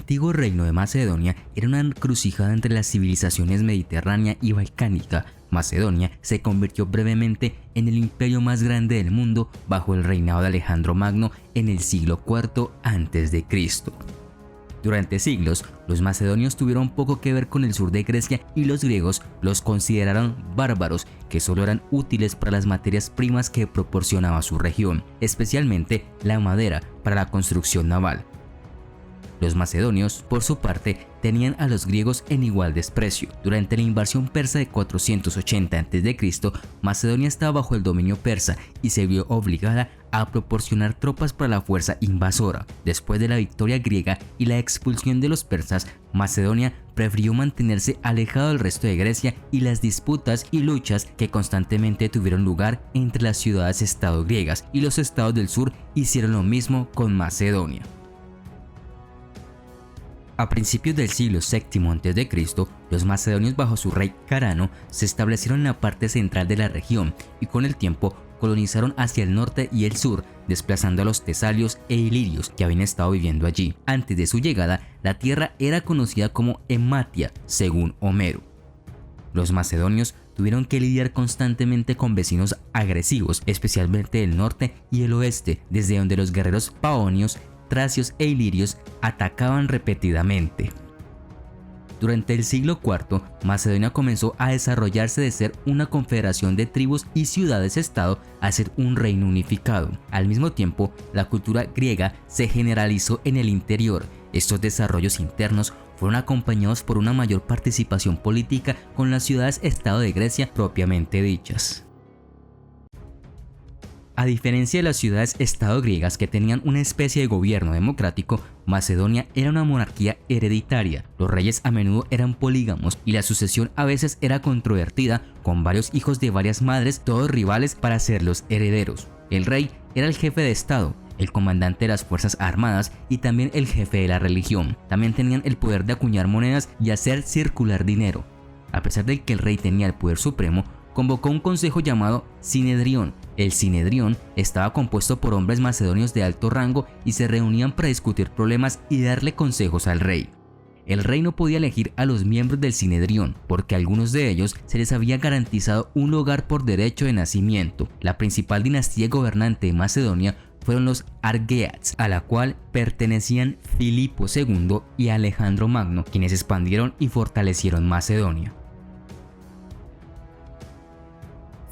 antiguo reino de Macedonia era una encrucijada entre las civilizaciones mediterránea y balcánica. Macedonia se convirtió brevemente en el imperio más grande del mundo bajo el reinado de Alejandro Magno en el siglo IV a.C. Durante siglos, los macedonios tuvieron poco que ver con el sur de Grecia y los griegos los consideraron bárbaros que solo eran útiles para las materias primas que proporcionaba su región, especialmente la madera para la construcción naval. Los macedonios, por su parte, tenían a los griegos en igual desprecio. Durante la invasión persa de 480 a.C., Macedonia estaba bajo el dominio persa y se vio obligada a proporcionar tropas para la fuerza invasora. Después de la victoria griega y la expulsión de los persas, Macedonia prefirió mantenerse alejado del resto de Grecia y las disputas y luchas que constantemente tuvieron lugar entre las ciudades-estado griegas y los estados del sur hicieron lo mismo con Macedonia. A principios del siglo VII a.C., los macedonios bajo su rey Carano se establecieron en la parte central de la región y con el tiempo colonizaron hacia el norte y el sur, desplazando a los tesalios e ilirios que habían estado viviendo allí. Antes de su llegada, la tierra era conocida como Ematia, según Homero. Los macedonios tuvieron que lidiar constantemente con vecinos agresivos, especialmente del norte y el oeste, desde donde los guerreros paonios, tracios e ilirios atacaban repetidamente. Durante el siglo IV, Macedonia comenzó a desarrollarse de ser una confederación de tribus y ciudades-estado a ser un reino unificado. Al mismo tiempo, la cultura griega se generalizó en el interior. Estos desarrollos internos fueron acompañados por una mayor participación política con las ciudades-estado de Grecia propiamente dichas. A diferencia de las ciudades-estado griegas que tenían una especie de gobierno democrático, Macedonia era una monarquía hereditaria. Los reyes a menudo eran polígamos y la sucesión a veces era controvertida, con varios hijos de varias madres, todos rivales para ser los herederos. El rey era el jefe de estado, el comandante de las fuerzas armadas y también el jefe de la religión. También tenían el poder de acuñar monedas y hacer circular dinero. A pesar de que el rey tenía el poder supremo, convocó un consejo llamado Sinedrión. El Sinedrión estaba compuesto por hombres macedonios de alto rango y se reunían para discutir problemas y darle consejos al rey. El rey no podía elegir a los miembros del Sinedrión porque a algunos de ellos se les había garantizado un lugar por derecho de nacimiento. La principal dinastía gobernante de Macedonia fueron los Argeats, a la cual pertenecían Filipo II y Alejandro Magno, quienes expandieron y fortalecieron Macedonia.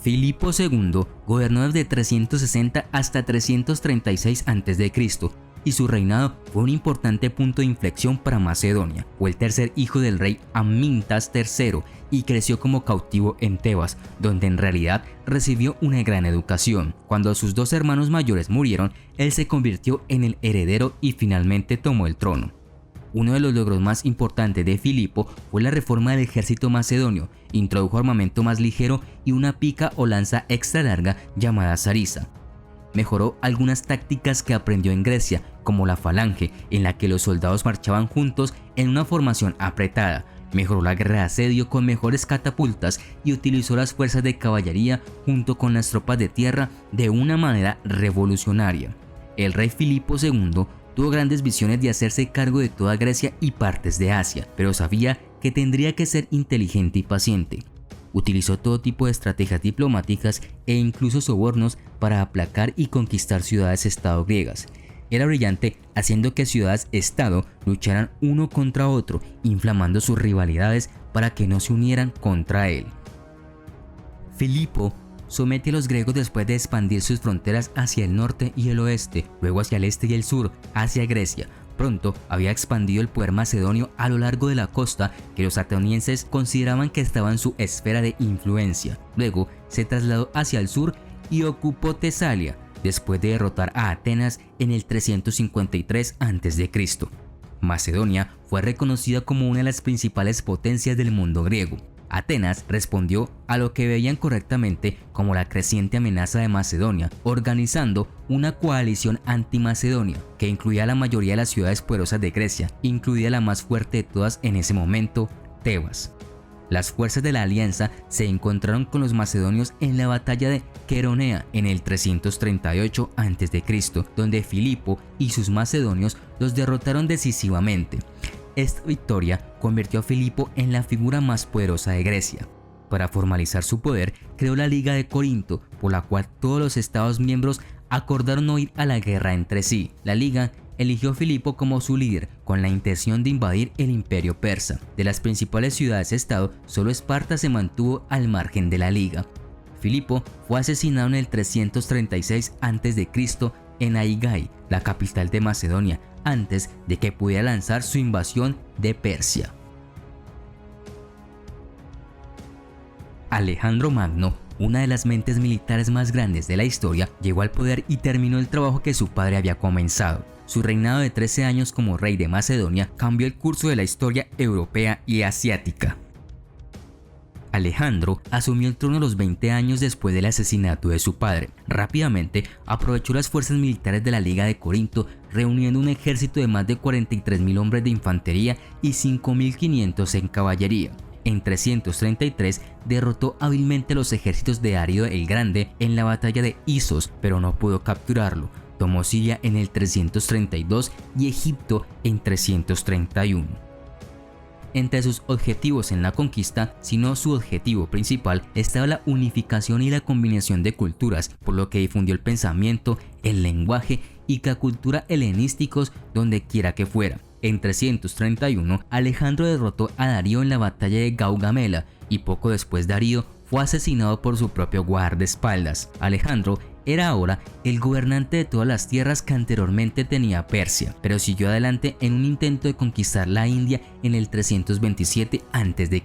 Filipo II gobernó desde 360 hasta 336 a.C. y su reinado fue un importante punto de inflexión para Macedonia. Fue el tercer hijo del rey Amintas III y creció como cautivo en Tebas, donde en realidad recibió una gran educación. Cuando sus dos hermanos mayores murieron, él se convirtió en el heredero y finalmente tomó el trono. Uno de los logros más importantes de Filipo fue la reforma del ejército macedonio. Introdujo armamento más ligero y una pica o lanza extra larga llamada sarisa. Mejoró algunas tácticas que aprendió en Grecia, como la falange, en la que los soldados marchaban juntos en una formación apretada. Mejoró la guerra de asedio con mejores catapultas y utilizó las fuerzas de caballería junto con las tropas de tierra de una manera revolucionaria. El rey Filipo II tuvo grandes visiones de hacerse cargo de toda Grecia y partes de Asia, pero sabía que tendría que ser inteligente y paciente. Utilizó todo tipo de estrategias diplomáticas e incluso sobornos para aplacar y conquistar ciudades-estado griegas. Era brillante haciendo que ciudades-estado lucharan uno contra otro, inflamando sus rivalidades para que no se unieran contra él. Filipo somete a los griegos después de expandir sus fronteras hacia el norte y el oeste, luego hacia el este y el sur, hacia Grecia. Pronto había expandido el poder macedonio a lo largo de la costa que los atenienses consideraban que estaba en su esfera de influencia. Luego se trasladó hacia el sur y ocupó Tesalia, después de derrotar a Atenas en el 353 a.C. Macedonia fue reconocida como una de las principales potencias del mundo griego. Atenas respondió a lo que veían correctamente como la creciente amenaza de Macedonia, organizando una coalición anti-macedonia que incluía a la mayoría de las ciudades poderosas de Grecia, incluida la más fuerte de todas en ese momento, Tebas. Las fuerzas de la alianza se encontraron con los macedonios en la batalla de Queronea en el 338 a.C., donde Filipo y sus macedonios los derrotaron decisivamente. Esta victoria convirtió a Filipo en la figura más poderosa de Grecia. Para formalizar su poder, creó la Liga de Corinto, por la cual todos los estados miembros acordaron no ir a la guerra entre sí. La Liga eligió a Filipo como su líder con la intención de invadir el imperio persa. De las principales ciudades-estado, solo Esparta se mantuvo al margen de la Liga. Filipo fue asesinado en el 336 a.C. en Aigai, la capital de Macedonia, antes de que pudiera lanzar su invasión de Persia. Alejandro Magno, una de las mentes militares más grandes de la historia, llegó al poder y terminó el trabajo que su padre había comenzado. Su reinado de 13 años como rey de Macedonia cambió el curso de la historia europea y asiática. Alejandro asumió el trono a los 20 años después del asesinato de su padre. Rápidamente aprovechó las fuerzas militares de la Liga de Corinto, reuniendo un ejército de más de 43.000 hombres de infantería y 5.500 en caballería. En 333 derrotó hábilmente los ejércitos de Darío el Grande en la batalla de Isos, pero no pudo capturarlo. Tomó Siria en el 332 y Egipto en 331. Entre sus objetivos en la conquista, sino su objetivo principal, estaba la unificación y la combinación de culturas, por lo que difundió el pensamiento, el lenguaje y la cultura helenísticos donde quiera que fuera. En 331, Alejandro derrotó a Darío en la batalla de Gaugamela y poco después Darío fue asesinado por su propio guardaespaldas. Alejandro era ahora el gobernante de todas las tierras que anteriormente tenía Persia, pero siguió adelante en un intento de conquistar la India en el 327 a.C.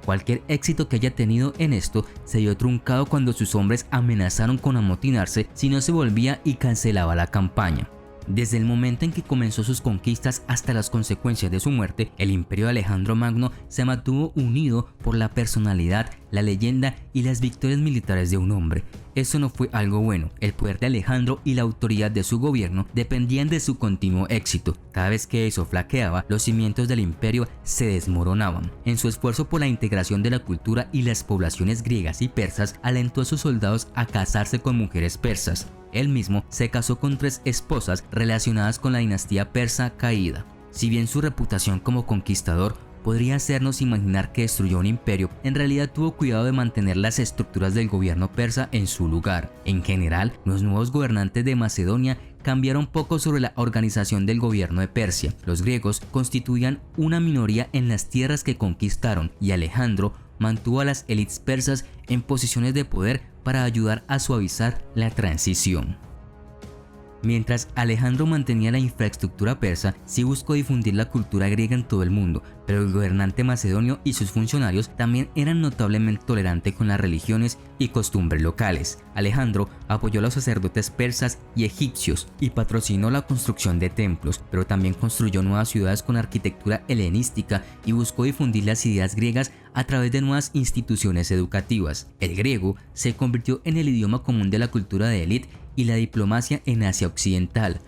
Cualquier éxito que haya tenido en esto se vio truncado cuando sus hombres amenazaron con amotinarse si no se volvía y cancelaba la campaña. Desde el momento en que comenzó sus conquistas hasta las consecuencias de su muerte, el imperio de Alejandro Magno se mantuvo unido por la personalidad, la leyenda y las victorias militares de un hombre. Eso no fue algo bueno. El poder de Alejandro y la autoridad de su gobierno dependían de su continuo éxito. Cada vez que eso flaqueaba, los cimientos del imperio se desmoronaban. En su esfuerzo por la integración de la cultura y las poblaciones griegas y persas, alentó a sus soldados a casarse con mujeres persas. Él mismo se casó con 3 esposas relacionadas con la dinastía persa caída. Si bien su reputación como conquistador podría hacernos imaginar que destruyó un imperio, en realidad tuvo cuidado de mantener las estructuras del gobierno persa en su lugar. En general, los nuevos gobernantes de Macedonia cambiaron poco sobre la organización del gobierno de Persia. Los griegos constituían una minoría en las tierras que conquistaron y Alejandro mantuvo a las élites persas en posiciones de poder para ayudar a suavizar la transición. Mientras Alejandro mantenía la infraestructura persa, sí buscó difundir la cultura griega en todo el mundo, pero el gobernante macedonio y sus funcionarios también eran notablemente tolerantes con las religiones y costumbres locales. Alejandro apoyó a los sacerdotes persas y egipcios y patrocinó la construcción de templos, pero también construyó nuevas ciudades con arquitectura helenística y buscó difundir las ideas griegas a través de nuevas instituciones educativas. El griego se convirtió en el idioma común de la cultura de élite y la diplomacia en Asia Occidental.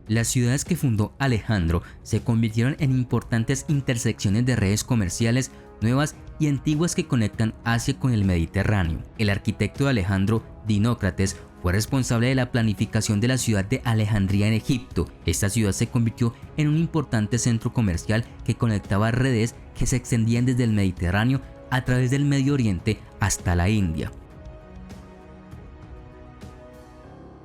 Las ciudades que fundó Alejandro se convirtieron en importantes intersecciones de redes comerciales nuevas y antiguas que conectan Asia con el Mediterráneo. El arquitecto de Alejandro, Dinócrates, fue responsable de la planificación de la ciudad de Alejandría en Egipto. Esta ciudad se convirtió en un importante centro comercial que conectaba redes que se extendían desde el Mediterráneo a través del Medio Oriente hasta la India.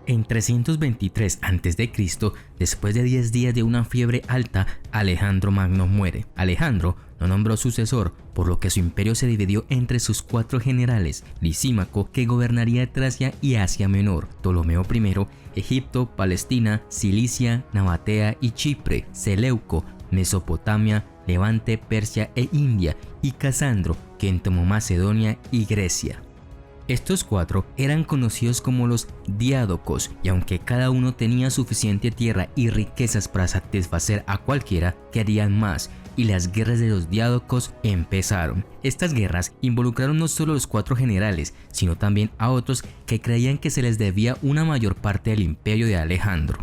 En 323 a.C., después de 10 días de una fiebre alta, Alejandro Magno muere. Alejandro no nombró sucesor, por lo que su imperio se dividió entre sus 4 generales: Lisímaco, que gobernaría Tracia y Asia Menor; Ptolomeo I, Egipto, Palestina, Cilicia, Nabatea y Chipre; Seleuco, Mesopotamia, Levante, Persia e India; y Casandro, quien tomó Macedonia y Grecia. Estos 4 eran conocidos como los diádocos, y aunque cada uno tenía suficiente tierra y riquezas para satisfacer a cualquiera, querían más, y las guerras de los diádocos empezaron. Estas guerras involucraron no solo a los 4 generales, sino también a otros que creían que se les debía una mayor parte del imperio de Alejandro.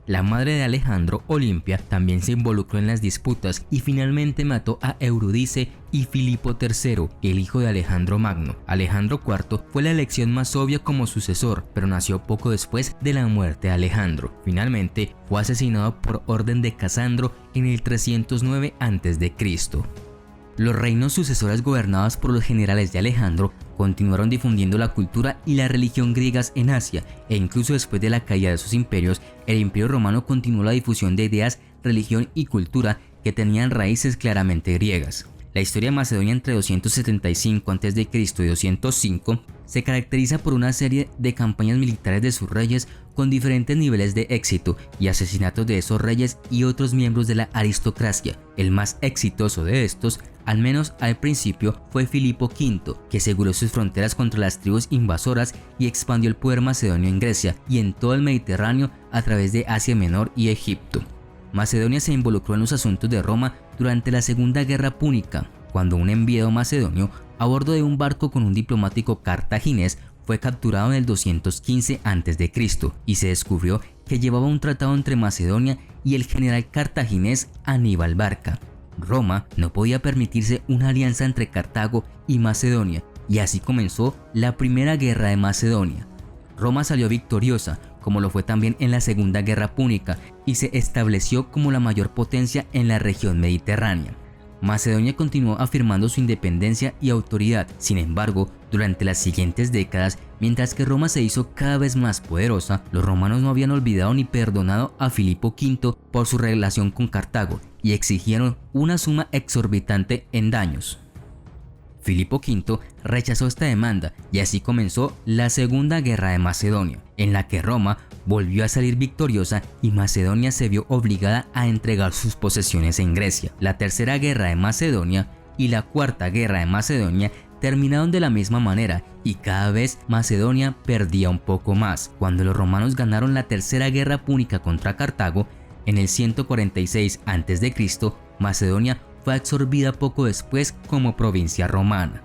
La madre de Alejandro, Olimpia, también se involucró en las disputas y finalmente mató a Eurídice y Filipo III, el hijo de Alejandro Magno. Alejandro IV fue la elección más obvia como sucesor, pero nació poco después de la muerte de Alejandro. Finalmente fue asesinado por orden de Casandro en el 309 a.C. Los reinos sucesores gobernados por los generales de Alejandro continuaron difundiendo la cultura y la religión griegas en Asia, e incluso después de la caída de sus imperios, el Imperio Romano continuó la difusión de ideas, religión y cultura que tenían raíces claramente griegas. La historia de Macedonia entre 275 a.C. y 205 se caracteriza por una serie de campañas militares de sus reyes con diferentes niveles de éxito y asesinatos de esos reyes y otros miembros de la aristocracia. El más exitoso de estos, al menos al principio, fue Filipo V, que aseguró sus fronteras contra las tribus invasoras y expandió el poder macedonio en Grecia y en todo el Mediterráneo a través de Asia Menor y Egipto. Macedonia se involucró en los asuntos de Roma durante la Segunda Guerra Púnica, cuando un enviado macedonio a bordo de un barco con un diplomático cartaginés fue capturado en el 215 a.C. y se descubrió que llevaba un tratado entre Macedonia y el general cartaginés Aníbal Barca. Roma no podía permitirse una alianza entre Cartago y Macedonia, y así comenzó la Primera Guerra de Macedonia. Roma salió victoriosa, como lo fue también en la Segunda Guerra Púnica, y se estableció como la mayor potencia en la región mediterránea. Macedonia continuó afirmando su independencia y autoridad. Sin embargo, durante las siguientes décadas, mientras que Roma se hizo cada vez más poderosa, los romanos no habían olvidado ni perdonado a Filipo V por su relación con Cartago y exigieron una suma exorbitante en daños. Filipo V rechazó esta demanda y así comenzó la Segunda Guerra de Macedonia, en la que Roma volvió a salir victoriosa y Macedonia se vio obligada a entregar sus posesiones en Grecia. La Tercera Guerra de Macedonia y la Cuarta Guerra de Macedonia terminaron de la misma manera y cada vez Macedonia perdía un poco más. Cuando los romanos ganaron la Tercera Guerra Púnica contra Cartago en el 146 a.C., Macedonia fue absorbida poco después como provincia romana.